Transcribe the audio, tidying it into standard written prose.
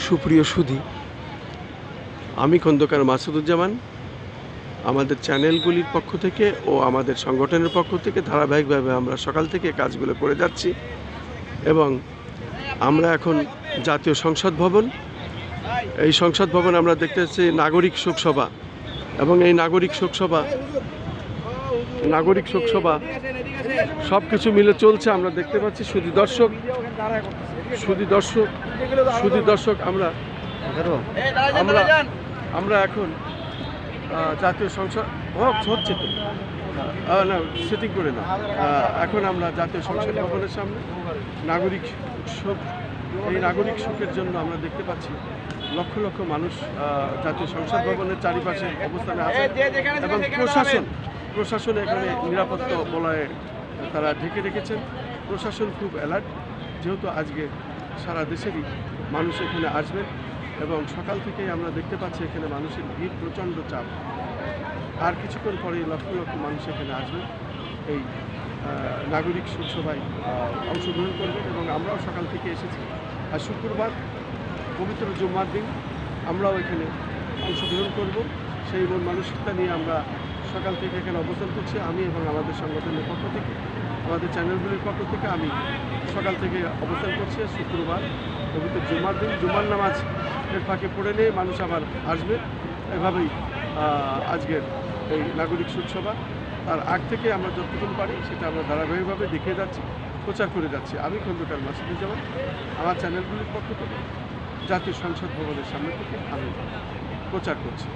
সুপ্রিয় সুধী, আমি খন্দকার মাসুদুজ্জামান আমাদের চ্যানেলগুলির পক্ষ থেকে ও আমাদের সংগঠনের পক্ষ থেকে ধারাবাহিকভাবে আমরা সকাল থেকে কাজগুলো করে যাচ্ছি এবং আমরা এখন জাতীয় সংসদ ভবন, এই সংসদ ভবন আমরা দেখতে পাচ্ছি নাগরিক শোকসভা এবং এই নাগরিক শোকসভা সব কিছু মিলে চলছে। আমরা দেখতে পাচ্ছি সুধী দর্শক আমরা এখন জাতীয় সংসদ হচ্ছে তো না সেটিং করে না, এখন আমরা জাতীয় সংসদ ভবনের সামনে এই নাগরিক শোকের জন্য আমরা দেখতে পাচ্ছি লক্ষ লক্ষ মানুষ জাতীয় সংসদ ভবনের চারিপাশে অবস্থানে আছে এবং প্রশাসন এখানে নিরাপত্তা বলয়ে তারা ঢেকে রেখেছেন। প্রশাসন খুব অ্যালার্ট, যেহেতু আজকে সারা দেশেরই মানুষ এখানে আসবেন এবং সকাল থেকেই আমরা দেখতে পাচ্ছি এখানে মানুষের ভিড় প্রচণ্ড চাপ। আর কিছুক্ষণ পরে লক্ষ লক্ষ মানুষ এখানে আসবেন, এই নাগরিক শোকসভায় অংশগ্রহণ করবেন এবং আমরাও সকাল থেকে এসেছি। আর শুক্রবার পবিত্র জুম্মার দিন আমরাও এখানে অংশগ্রহণ করব। সেই মন মানসিকতা নিয়ে আমরা সকাল থেকে এখানে অবস্থান করছি। আমি এবং আমাদের সংগঠনের পক্ষ থেকে, আমাদের চ্যানেলগুলির পক্ষ থেকে আমি সকাল থেকে অবস্থান করছি। শুক্রবার পবিত্র জুম্মার দিন, জুম্মার নামাজের ফাঁকে পড়ে নিয়ে মানুষ আবার আসবে। এভাবেই আজকের এই নাগরিক শোকসভা, তার আগ থেকে আমরা যতটুকু পারি সেটা আমরা ধারাবাহিকভাবে দেখিয়ে যাচ্ছি, প্রচার করে যাচ্ছি। আমি খন্দকার মাসুদুজ্জামান আমার চ্যানেলগুলির পক্ষ থেকে জাতীয় সংসদ ভবনের সামনে থেকে আমি প্রচার করছি।